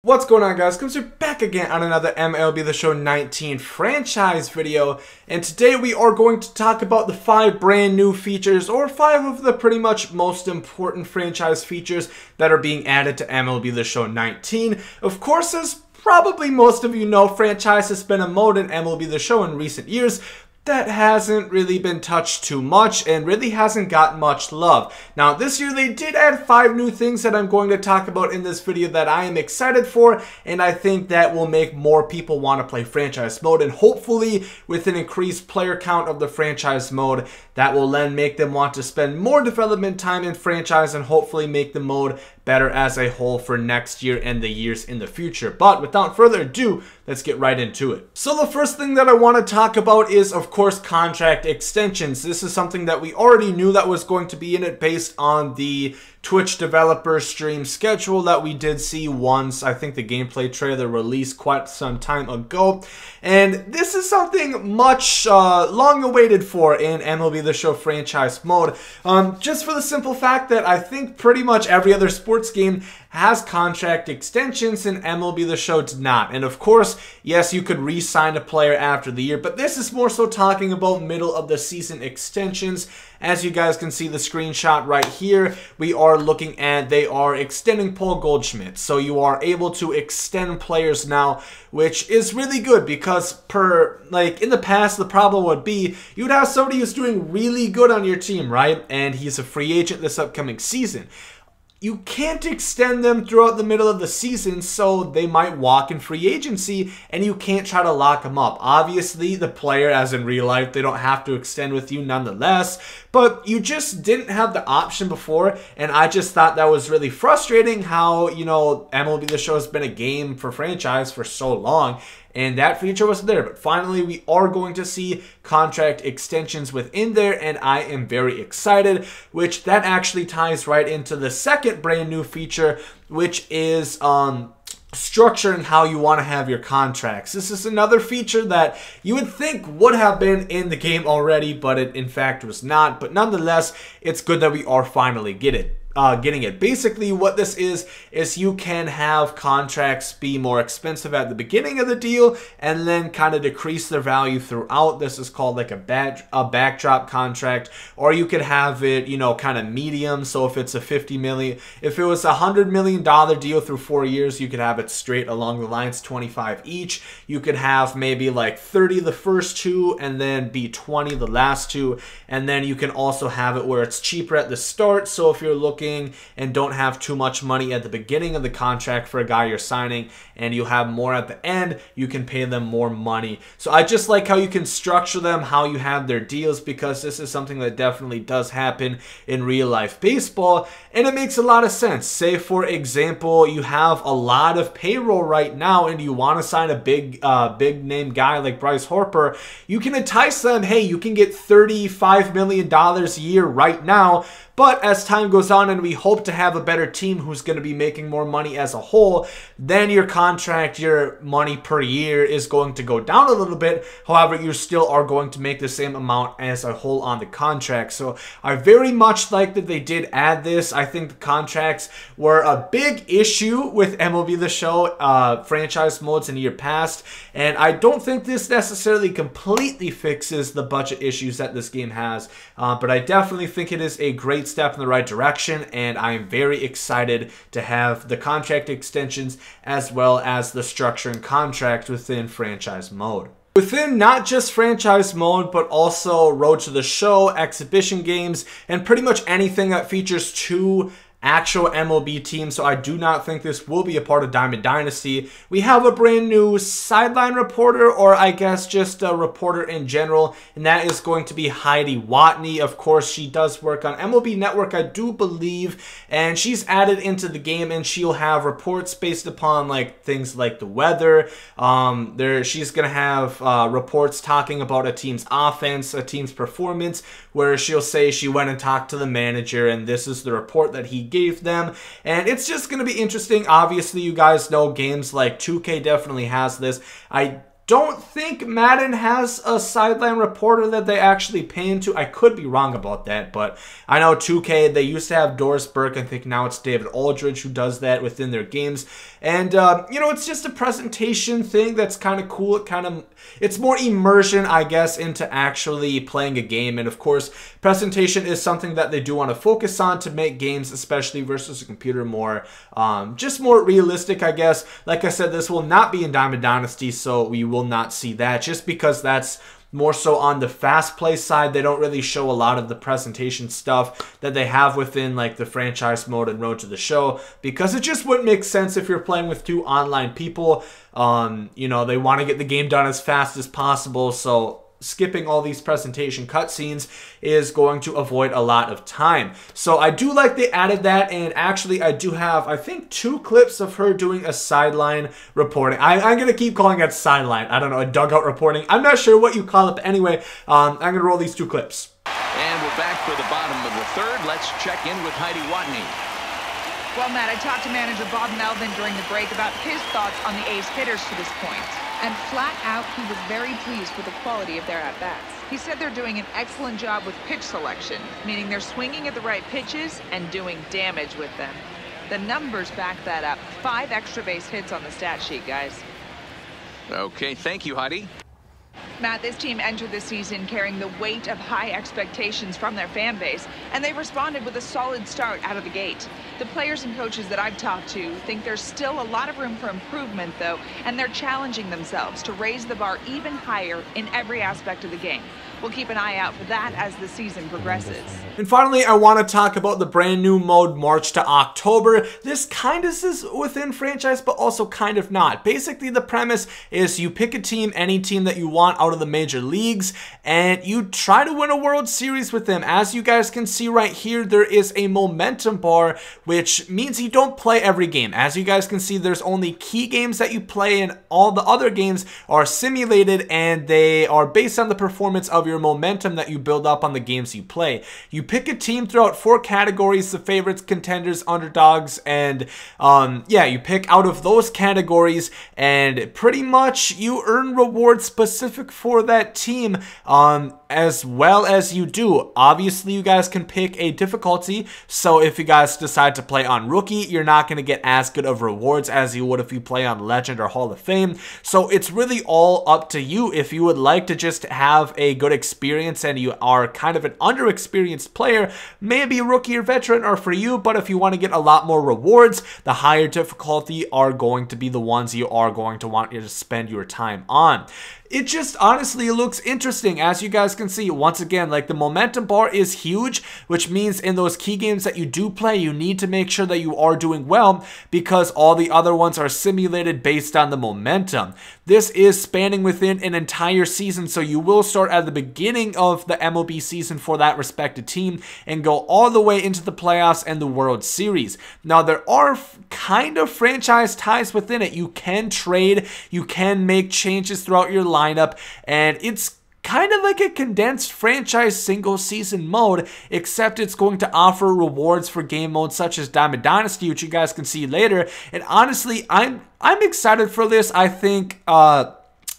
What's going on, guys? Gomes here back again on another MLB The Show 19 franchise video, and today we are going to talk about the 5 brand new features, or 5 of the pretty much most important franchise features that are being added to MLB The Show 19. Of course, as probably most of you know, franchise has been a mode in MLB The Show in recent years that hasn't really been touched too much and really hasn't got much love. Now, this year they did add 5 new things that I'm going to talk about in this video that I am excited for, and I think that will make more people want to play franchise mode, and hopefully with an increased player count of the franchise mode, that will then make them want to spend more development time in franchise and hopefully make the mode better as a whole for next year and the years in the future. But without further ado, let's get right into it. So the first thing that I want to talk about is, of course, contract extensions. This is something that we already knew that was going to be in it based on the Twitch developer stream schedule that we did see once. I think the gameplay trailer released quite some time ago. And this is something much long awaited for in MLB The Show franchise mode. Just for the simple fact that I think pretty much every other sports game has contract extensions and MLB The Show did not. And of course, yes, you could re-sign a player after the year, but this is more so talking about middle of the season extensions. As you guys can see the screenshot right here, we are looking at, they are extending Paul Goldschmidt. So you are able to extend players now, which is really good because in the past, the problem would be you'd have somebody who's doing really good on your team, right? And he's a free agent this upcoming season. You can't extend them throughout the middle of the season, so they might walk in free agency, and you can't try to lock them up. Obviously, the player, as in real life, they don't have to extend with you nonetheless, but you just didn't have the option before, and I just thought that was really frustrating how, you know, MLB The Show has been a game for franchise for so long, and that feature was there. But finally, we are going to see contract extensions within there, and I am very excited, which that actually ties right into the second brand new feature, which is structuring how you want to have your contracts. This is another feature that you would think would have been in the game already, but it in fact was not. But nonetheless, it's good that we are finally getting it. Basically, what this is you can have contracts be more expensive at the beginning of the deal and then kind of decrease their value throughout. This is called like a backdrop contract, or you could have it, you know, kind of medium. So if it's a if it was a $100 million deal through 4 years, you could have it straight along the lines, 25 each. You could have maybe like 30 the first 2 and then be 20 the last 2. And then you can also have it where it's cheaper at the start. So if you're looking and don't have too much money at the beginning of the contract for a guy you're signing, and you have more at the end, you can pay them more money. So I just like how you can structure them, how you have their deals, because this is something that definitely does happen in real life baseball, and it makes a lot of sense. Say for example, you have a lot of payroll right now and you want to sign a big name guy like Bryce Harper. You can entice them, hey, you can get $35 million a year right now, but as time goes on and we hope to have a better team who's going to be making more money as a whole, then your contract, your money per year is going to go down a little bit. However, you still are going to make the same amount as a whole on the contract. So I very much like that they did add this. I think the contracts were a big issue with MLB The Show franchise modes in year past, and I don't think this necessarily completely fixes the budget issues that this game has, but I definitely think it is a great step in the right direction, and I am very excited to have the contract extensions as well as the structuring contract within franchise mode. Within not just franchise mode, but also Road to the Show, exhibition games, and pretty much anything that features 2 actual MLB team, so I do not think this will be a part of Diamond Dynasty. We have a brand new sideline reporter, or I guess just a reporter in general, and that is going to be Heidi Watney. Of course, she does work on MLB Network, I do believe, and she's added into the game, and she'll have reports based upon like things like the weather. She's gonna have reports talking about a team's offense, a team's performance, where she'll say she went and talked to the manager, and this is the report that he gave them, and it's just going to be interesting. Obviously, you guys know games like 2K definitely has this. I don't think Madden has a sideline reporter that they actually pay into. I could be wrong about that, but I know 2K, they used to have Doris Burke. I think now it's David Aldridge who does that within their games. And, you know, it's just a presentation thing that's kind of cool. It's more immersion, I guess, into actually playing a game. And of course, presentation is something that they do want to focus on to make games, especially versus a computer, more, just more realistic, I guess. Like I said, this will not be in Diamond Dynasty, so we will not see that, just because that's more so on the fast play side. They don't really show a lot of the presentation stuff that they have within like the franchise mode and Road to the Show, because it just wouldn't make sense if you're playing with 2 online people. You know, they want to get the game done as fast as possible, so skipping all these presentation cutscenes is going to avoid a lot of time. So I do like they added that, and actually I do have, I think, 2 clips of her doing a sideline reporting. I'm going to keep calling it sideline. I don't know, a dugout reporting. I'm not sure what you call it, but anyway, I'm going to roll these 2 clips. And we're back for the bottom of the 3rd. Let's check in with Heidi Watney. Well, Matt, I talked to manager Bob Melvin during the break about his thoughts on the A's hitters to this point. And flat out, he was very pleased with the quality of their at-bats. He said they're doing an excellent job with pitch selection, meaning they're swinging at the right pitches and doing damage with them. The numbers back that up. 5 extra base hits on the stat sheet, guys. Okay, thank you, Heidi. Matt, this team entered the season carrying the weight of high expectations from their fan base, and they responded with a solid start out of the gate. The players and coaches that I've talked to think there's still a lot of room for improvement, though, and they're challenging themselves to raise the bar even higher in every aspect of the game. We'll keep an eye out for that as the season progresses. And finally, I want to talk about the brand new mode, March to October. This kind of is within franchise, but also kind of not. Basically, the premise is you pick a team, any team that you want out of the major leagues, and you try to win a World Series with them. As you guys can see right here, there is a momentum bar, which means you don't play every game. As you guys can see, there's only key games that you play, and all the other games are simulated, and they are based on the performance of your momentum that you build up on the games you play. You pick a team throughout 4 categories: the favorites, contenders, underdogs, and yeah, you pick out of those categories, and pretty much you earn rewards specific for that team, as well as you do. Obviously, you guys can pick a difficulty, so if you guys decide to play on Rookie, you're not going to get as good of rewards as you would if you play on Legend or Hall of Fame. So it's really all up to you. If you would like to just have a good experience and you are kind of an underexperienced player, maybe Rookie or Veteran are for you, but if you want to get a lot more rewards, the higher difficulty are going to be the ones you are going to want to spend your time on. It just honestly looks interesting. As you guys can see, once again, like the momentum bar is huge, which means in those key games that you do play, you need to make sure that you are doing well, because all the other ones are simulated based on the momentum. This is spanning within an entire season, so you will start at the beginning of the MLB season for that respective team and go all the way into the playoffs and the World Series. Now, there are kind of franchise ties within it. You can trade, you can make changes throughout your lineup, and it's kind of like a condensed franchise single season mode, except it's going to offer rewards for game modes such as Diamond Dynasty, which you guys can see later. And honestly, I'm excited for this. I think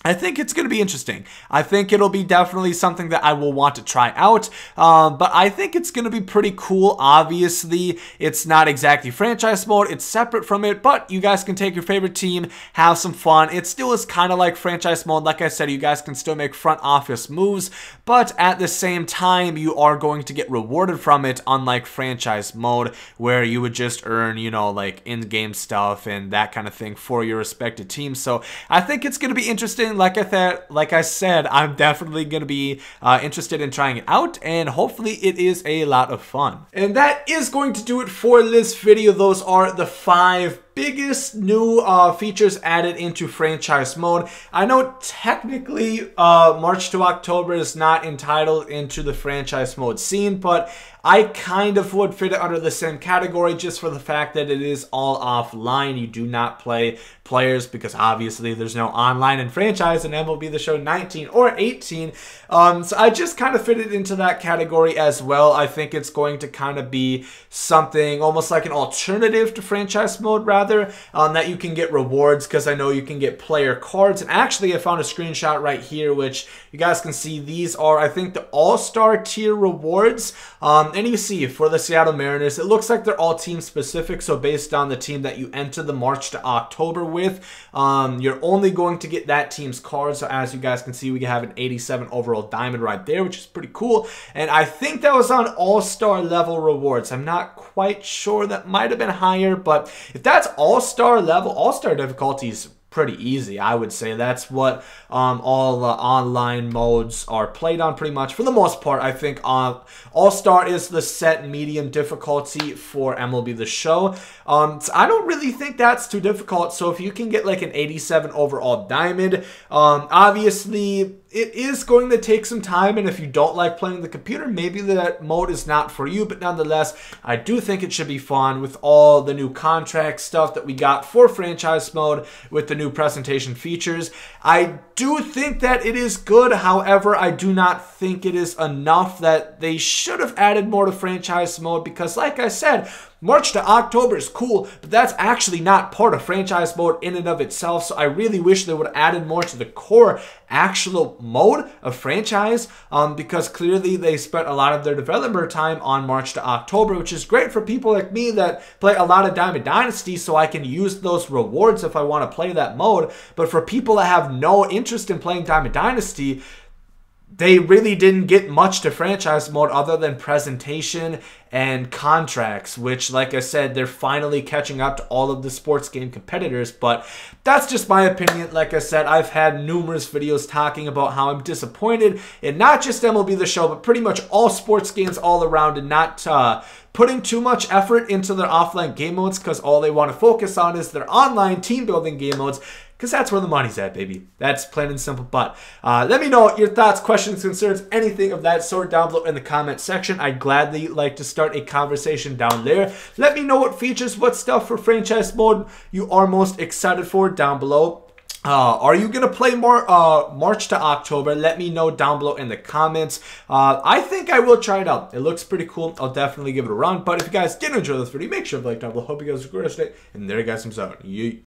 it's going to be interesting. I think it'll be definitely something that I will want to try out, but I think it's going to be pretty cool. Obviously, it's not exactly franchise mode. It's separate from it, but you guys can take your favorite team, have some fun. It still is kind of like franchise mode. Like I said, you guys can still make front office moves, but at the same time, you are going to get rewarded from it, unlike franchise mode, where you would just earn, you know, like in-game stuff and that kind of thing for your respective team. So I think it's going to be interesting. Like I said, I'm definitely going to be interested in trying it out, and hopefully it is a lot of fun. And that is going to do it for this video. Those are the 5 biggest new features added into franchise mode. I know technically March to October is not entitled into the franchise mode scene, but I kind of would fit it under the same category just for the fact that it is all offline. You do not play players because obviously there's no online in franchise in MLB The Show 19 or 18. So I just kind of fit it into that category as well. I think it's going to kind of be something almost like an alternative to franchise mode rather rather, that you can get rewards, because I know you can get player cards. And actually I found a screenshot right here, which you guys can see. These are, I think, the all-star tier rewards. And you see for the Seattle Mariners, it looks like they're all team specific. So based on the team that you enter the March to October with, you're only going to get that team's cards. So as you guys can see, we have an 87 overall diamond right there, which is pretty cool. And I think that was on all-star level rewards. I'm not quite sure. That might have been higher, but if that's all-star level, all-star difficulties, pretty easy. I would say that's what all online modes are played on pretty much for the most part. I think All-Star is the set medium difficulty for MLB The Show. So I don't really think that's too difficult. So if you can get like an 87 overall diamond, obviously it is going to take some time, and if you don't like playing the computer, maybe that mode is not for you. But nonetheless, I do think it should be fun with all the new contract stuff that we got for franchise mode with the new presentation features. I do think that it is good. However, I do not think it is enough. That they should have added more to franchise mode, because like I said, March to October is cool, but that's actually not part of franchise mode in and of itself. So I really wish they would have added more to the core actual mode of franchise, because clearly they spent a lot of their developer time on March to October, which is great for people like me that play a lot of Diamond Dynasty, so I can use those rewards if I want to play that mode. But for people that have no interest in playing Diamond Dynasty, they really didn't get much to franchise mode other than presentation and contracts, which, like I said, they're finally catching up to all of the sports game competitors. But that's just my opinion. Like I said, I've had numerous videos talking about how I'm disappointed in not just MLB The Show, but pretty much all sports games all around, and not putting too much effort into their offline game modes, because all they want to focus on is their online team building game modes, because that's where the money's at, baby. That's plain and simple. But let me know your thoughts, questions, concerns, anything of that sort down below in the comment section. I'd gladly like to start a conversation down there. Let me know what features, what stuff for franchise mode you are most excited for down below. Are you going to play more March to October? Let me know down below in the comments. I think I will try it out. It looks pretty cool. I'll definitely give it a run. But if you guys did enjoy this video, make sure to like down below. Hope you guys have a great day. And there you guys, I'm out.